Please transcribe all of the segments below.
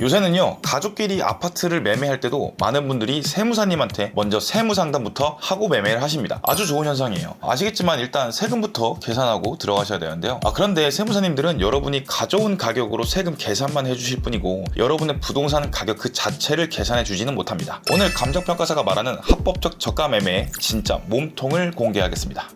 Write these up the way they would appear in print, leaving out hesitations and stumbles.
요새는요, 가족끼리 아파트를 매매할 때도 많은 분들이 세무사님한테 먼저 세무상담부터 하고 매매를 하십니다. 아주 좋은 현상이에요. 아시겠지만 일단 세금부터 계산하고 들어가셔야 되는데요. 그런데 세무사님들은 여러분이 가져온 가격으로 세금 계산만 해주실 뿐이고 여러분의 부동산 가격 그 자체를 계산해주지는 못합니다. 오늘 감정평가사가 말하는 합법적 저가 매매의 진짜 몸통을 공개하겠습니다.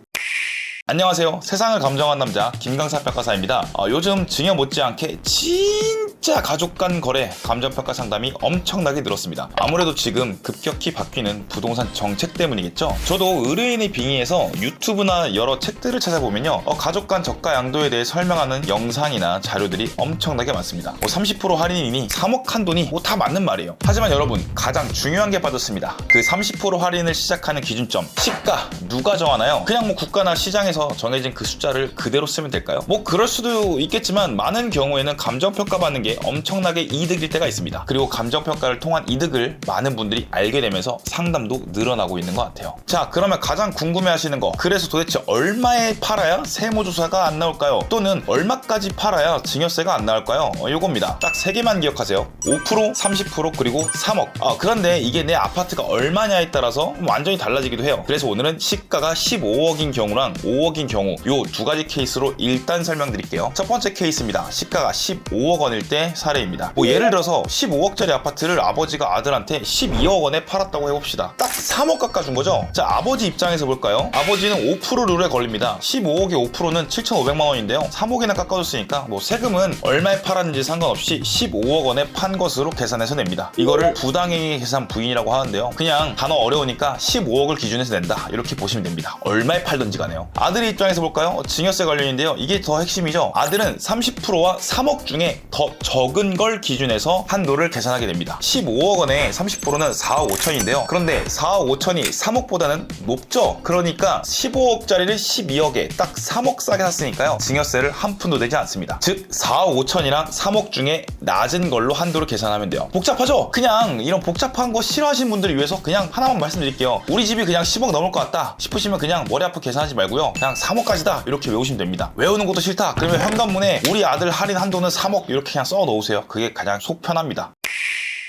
안녕하세요. 세상을 감정한 남자 김강사 평가사입니다. 요즘 증여 못지않게 진짜 가족 간 거래 감정평가 상담이 엄청나게 늘었습니다. 아무래도 지금 급격히 바뀌는 부동산 정책 때문이겠죠. 저도 의뢰인의 빙의에서 유튜브나 여러 책들을 찾아보면요, 가족 간 저가 양도에 대해 설명하는 영상이나 자료들이 엄청나게 많습니다. 30% 할인이니 3억 한돈이 다 맞는 말이에요. 하지만 여러분, 가장 중요한 게 빠졌습니다. 그 30% 할인을 시작하는 기준점, 시가 누가 정하나요? 그냥 국가나 시장에서 정해진 그 숫자를 그대로 쓰면 될까요? 그럴 수도 있겠지만 많은 경우에는 감정평가 받는 게 엄청나게 이득일 때가 있습니다. 그리고 감정평가를 통한 이득을 많은 분들이 알게 되면서 상담도 늘어나고 있는 것 같아요. 자, 그러면 가장 궁금해하시는 거, 그래서 도대체 얼마에 팔아야 세무조사가 안 나올까요? 또는 얼마까지 팔아야 증여세가 안 나올까요? 요겁니다. 딱 3개만 기억하세요. 5%, 30% 그리고 3억. 그런데 이게 내 아파트가 얼마냐에 따라서 완전히 달라지기도 해요. 그래서 오늘은 시가가 15억인 경우랑 5억인 경우 요 두 가지 케이스로 일단 설명드릴게요. 첫 번째 케이스입니다. 시가가 15억 원일 때 사례입니다. 예를 들어서 15억짜리 아파트를 아버지가 아들한테 12억 원에 팔았다고 해봅시다. 딱 3억 깎아준 거죠? 자, 아버지 입장에서 볼까요? 아버지는 5% 룰에 걸립니다. 15억의 5%는 7,500만 원인데요. 3억이나 깎아줬으니까 세금은 얼마에 팔았는지 상관없이 15억 원에 판 것으로 계산해서 냅니다. 이거를 부당행위 계산 부인이라고 하는데요. 그냥 단어 어려우니까 15억을 기준에서 낸다, 이렇게 보시면 됩니다. 얼마에 팔든지 가네요. 아들의 입장에서 볼까요? 증여세 관련인데요. 이게 더 핵심이죠. 아들은 30%와 3억 중에 더 적은 걸 기준해서 한도를 계산하게 됩니다. 15억 원에 30%는 4억 5천인데요. 그런데 4억 5천이 3억보다는 높죠? 그러니까 15억짜리를 12억에 딱 3억 싸게 샀으니까요, 증여세를 한 푼도 내지 않습니다. 즉 4억 5천이랑 3억 중에 낮은 걸로 한도를 계산하면 돼요. 복잡하죠? 그냥 이런 복잡한 거 싫어하시는 분들을 위해서 그냥 하나만 말씀드릴게요. 우리 집이 그냥 10억 넘을 것 같다 싶으시면 그냥 머리 아프게 계산하지 말고요, 그냥 3억까지다 이렇게 외우시면 됩니다. 외우는 것도 싫다 그러면 현관문에 우리 아들 할인 한도는 3억 이렇게 그냥 써 놓으세요. 그게 가장 속 편합니다.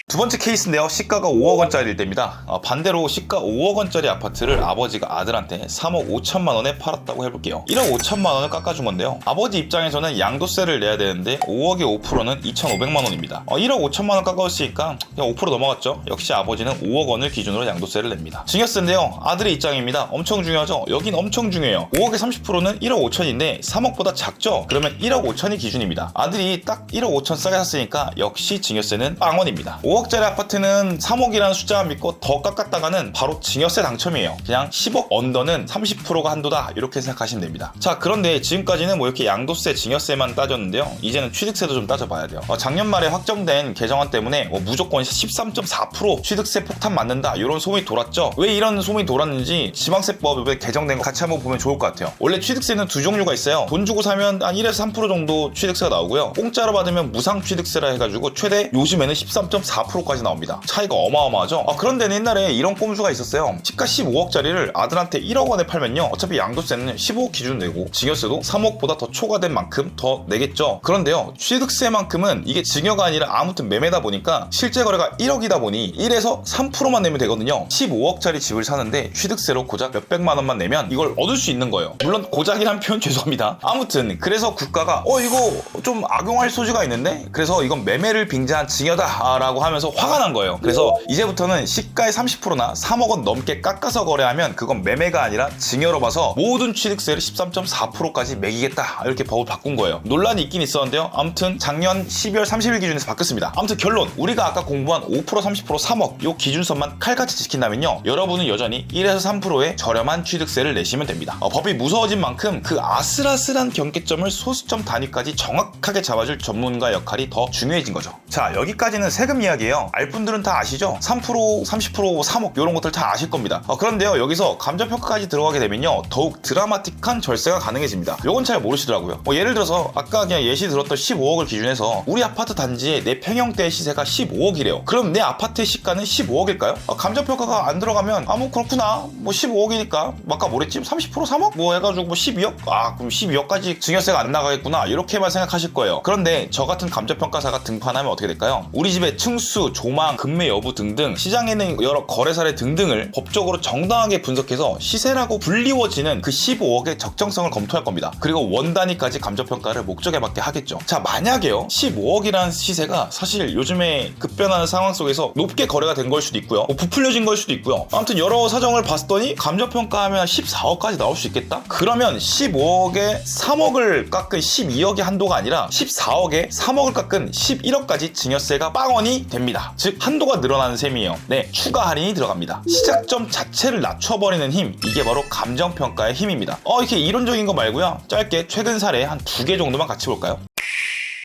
두 번째 케이스인데요. 시가가 5억 원짜리일 때입니다. 반대로 시가 5억 원짜리 아파트를 아버지가 아들한테 3억 5천만 원에 팔았다고 해볼게요. 1억 5천만 원을 깎아준 건데요. 아버지 입장에서는 양도세를 내야 되는데 5억의 5%는 2,500만 원입니다. 1억 5천만 원 깎아줬으니까 그냥 5% 넘어갔죠. 역시 아버지는 5억 원을 기준으로 양도세를 냅니다. 증여세인데요. 아들의 입장입니다. 엄청 중요하죠. 여긴 엄청 중요해요. 5억의 30%는 1억 5천인데 3억보다 작죠. 그러면 1억 5천이 기준입니다. 아들이 딱 1억 5천 싸게 샀으니까 역시 증여세는 빵원입니다. 5억짜리 아파트는 3억이라는 숫자만 믿고 더 깎았다가는 바로 증여세 당첨이에요. 그냥 10억 언더는 30%가 한도다, 이렇게 생각하시면 됩니다. 자, 그런데 지금까지는 이렇게 양도세, 증여세만 따졌는데요. 이제는 취득세도 좀 따져봐야 돼요. 작년 말에 확정된 개정안 때문에 무조건 13.4% 취득세 폭탄 맞는다, 이런 소문이 돌았죠. 왜 이런 소문이 돌았는지 지방세법에 개정된 거 같이 한번 보면 좋을 것 같아요. 원래 취득세는 두 종류가 있어요. 돈 주고 사면 한 1에서 3% 정도 취득세가 나오고요, 공짜로 받으면 무상 취득세라 해가지고 최대 요즘에는 13.4%까지 나옵니다. 차이가 어마어마하죠. 그런데 옛날에 이런 꼼수가 있었어요. 시가 15억짜리를 아들한테 1억 원에 팔면요, 어차피 양도세는 15억 기준 내고 증여세도 3억보다 더 초과된 만큼 더 내겠죠. 그런데요, 취득세만큼은 이게 증여가 아니라 아무튼 매매다 보니까 실제 거래가 1억이다 보니 1에서 3%만 내면 되거든요. 15억짜리 집을 사는데 취득세로 고작 몇백만 원만 내면 이걸 얻을 수 있는 거예요. 물론 고작이란 표현 죄송합니다. 아무튼 그래서 국가가 이거 좀 악용할 소지가 있는데, 그래서 이건 매매를 빙자한 증여다 라고 하면서 화가 난 거예요. 그래서 이제부터는 시가의 30%나 3억 원 넘게 깎아서 거래하면 그건 매매가 아니라 증여로 봐서 모든 취득세를 13.4%까지 매기겠다, 이렇게 법을 바꾼 거예요. 논란이 있긴 있었는데요. 아무튼 작년 12월 30일 기준에서 바뀌었습니다. 아무튼 결론, 우리가 아까 공부한 5%, 30%, 3억 요 기준선만 칼같이 지킨다면요, 여러분은 여전히 1에서 3%의 저렴한 취득세를 내시면 됩니다. 법이 무서워진 만큼 그 아슬아슬한 경계점을 소수점 단위까지 정확하게 잡아줄 전문가 역할이 더 중요해진 거죠. 자, 여기까지는 세금 이야기 이야기예요. 알 분들은 다 아시죠? 3%, 30%, 3억 이런 것들 다 아실 겁니다. 그런데요, 여기서 감정평가까지 들어가게 되면요, 더욱 드라마틱한 절세가 가능해집니다. 요건 잘 모르시더라고요. 예를 들어서 아까 그냥 예시 들었던 15억을 기준해서 우리 아파트 단지의 내 평형대의 시세가 15억이래요. 그럼 내 아파트의 시가는 15억일까요? 감정평가가 안 들어가면 뭐 그렇구나, 뭐 15억이니까 아까 뭐랬지? 30% 3억? 뭐 해가지고 뭐 12억? 그럼 12억까지 증여세가 안 나가겠구나, 이렇게만 생각하실 거예요. 그런데 저 같은 감정평가사가 등판하면 어떻게 될까요? 우리 집의 층수, 조망, 금매 여부 등등, 시장에 있는 여러 거래 사례 등등을 법적으로 정당하게 분석해서 시세라고 불리워지는 그 15억의 적정성을 검토할 겁니다. 그리고 원 단위까지 감정평가를 목적에 맞게 하겠죠. 자, 만약에요, 15억이라는 시세가 사실 요즘에 급변하는 상황 속에서 높게 거래가 된 걸 수도 있고요, 부풀려진 걸 수도 있고요. 아무튼 여러 사정을 봤더니 감정평가하면 14억까지 나올 수 있겠다? 그러면 15억에 3억을 깎은 12억의 한도가 아니라 14억에 3억을 깎은 11억까지 증여세가 빵원이 됩니다. 즉 한도가 늘어나는 셈이에요. 네, 추가 할인이 들어갑니다. 시작점 자체를 낮춰버리는 힘, 이게 바로 감정평가의 힘입니다. 이렇게 이론적인 거 말고요, 짧게 최근 사례 한 2개 정도만 같이 볼까요?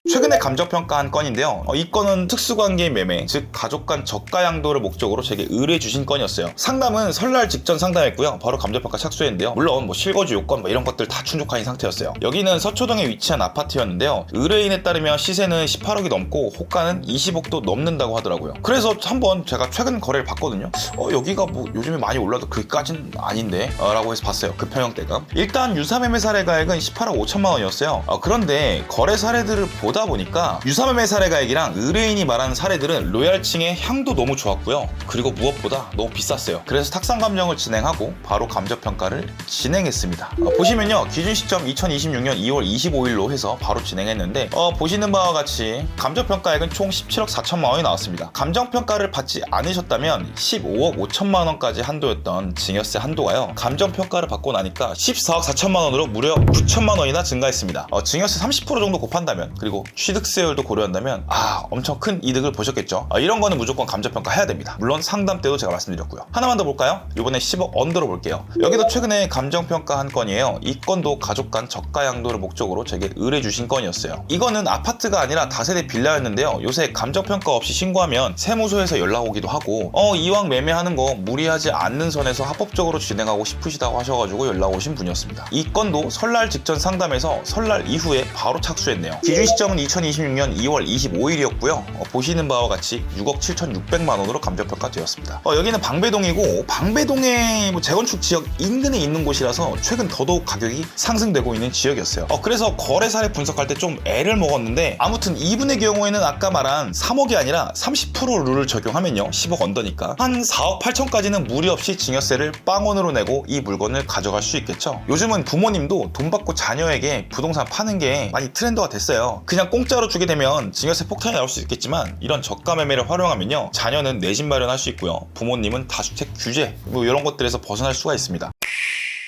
최근에 감정평가한 건인데요, 이 건은 특수관계인 매매, 즉 가족 간 저가 양도를 목적으로 제게 의뢰해 주신 건이었어요. 상담은 설날 직전 상담했고요, 바로 감정평가 착수했는데요, 물론 뭐 실거주 요건 이런 것들 다 충족한 상태였어요. 여기는 서초동에 위치한 아파트였는데요, 의뢰인에 따르면 시세는 18억이 넘고 호가는 20억도 넘는다고 하더라고요. 그래서 한번 제가 최근 거래를 봤거든요. 여기가 뭐 요즘에 많이 올라도 그까진 아닌데 라고 해서 봤어요. 그 평형대가. 일단 유사매매 사례 가액은 18억 5천만 원이었어요. 그런데 거래 사례들을 보다 보니까 유사매매 사례 가액이랑 의뢰인이 말하는 사례들은 로얄층의 향도 너무 좋았고요, 그리고 무엇보다 너무 비쌌어요. 그래서 탁상 감정을 진행하고 바로 감정평가를 진행했습니다. 보시면요, 기준 시점 2026년 2월 25일로 해서 바로 진행했는데 보시는 바와 같이 감정평가액은 총 17억 4천만 원이 나왔습니다. 감정평가를 받지 않으셨다면 15억 5천만 원까지 한도였던 증여세 한도가요, 감정평가를 받고 나니까 14억 4천만 원으로 무려 9천만 원이나 증가했습니다. 증여세 30% 정도 곱한다면, 그리고 취득세율도 고려한다면 엄청 큰 이득을 보셨겠죠. 이런 거는 무조건 감정평가 해야 됩니다. 물론 상담 때도 제가 말씀드렸고요. 하나만 더 볼까요? 이번에 10억 언더로 볼게요. 여기도 최근에 감정평가 한 건이에요. 이 건도 가족 간 저가 양도를 목적으로 제게 의뢰 주신 건이었어요. 이거는 아파트가 아니라 다세대 빌라였는데요, 요새 감정평가 없이 신고하면 세무서에서 연락 오기도 하고 이왕 매매하는 거 무리하지 않는 선에서 합법적으로 진행하고 싶으시다고 하셔가지고 연락 오신 분이었습니다. 이 건도 설날 직전 상담에서 설날 이후에 바로 착수했네요. 기준 시점은 2026년 2월 25일이었고요. 보시는 바와 같이 6억 7,600만 원으로 감정평가 되었습니다. 여기는 방배동이고, 방배동의 재건축 지역 인근에 있는 곳이라서 최근 더더욱 가격이 상승되고 있는 지역이었어요. 그래서 거래 사례 분석할 때 좀 애를 먹었는데, 아무튼 이분의 경우에는 아까 말한 3억이 아니라 30% 룰을 적용하면요, 10억 언더니까 한 4억 8천까지는 무리 없이 증여세를 빵원으로 내고 이 물건을 가져갈 수 있겠죠. 요즘은 부모님도 돈 받고 자녀에게 부동산 파는 게 많이 트렌드가 됐어요. 그냥 공짜로 주게 되면 증여세 폭탄이 나올 수 있겠지만, 이런 저가 매매를 활용하면요, 자녀는 내 집 마련할 수 있고요, 부모님은 다주택 규제 이런 것들에서 벗어날 수가 있습니다.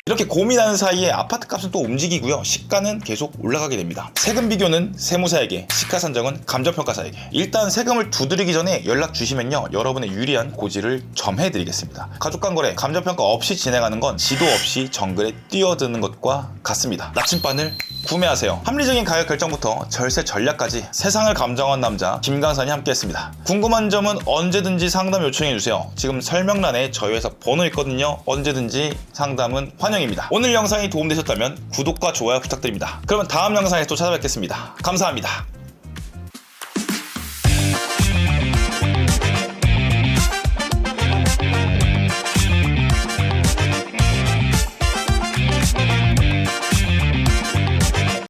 이렇게 고민하는 사이에 아파트 값은 또 움직이고요, 시가는 계속 올라가게 됩니다. 세금 비교는 세무사에게, 시가 산정은 감정평가사에게. 일단 세금을 두드리기 전에 연락 주시면요, 여러분의 유리한 고지를 점해드리겠습니다. 가족 간 거래 감정평가 없이 진행하는 건 지도 없이 정글에 뛰어드는 것과 같습니다. 나침반을 구매하세요. 합리적인 가격 결정부터 절세 전략까지 세상을 감정한 남자 김강산이 함께했습니다. 궁금한 점은 언제든지 상담 요청해주세요. 지금 설명란에 저희 회사 번호 있거든요. 언제든지 상담은 환영입니다. 오늘 영상이 도움되셨다면 구독과 좋아요 부탁드립니다. 그러면 다음 영상에서 또 찾아뵙겠습니다. 감사합니다.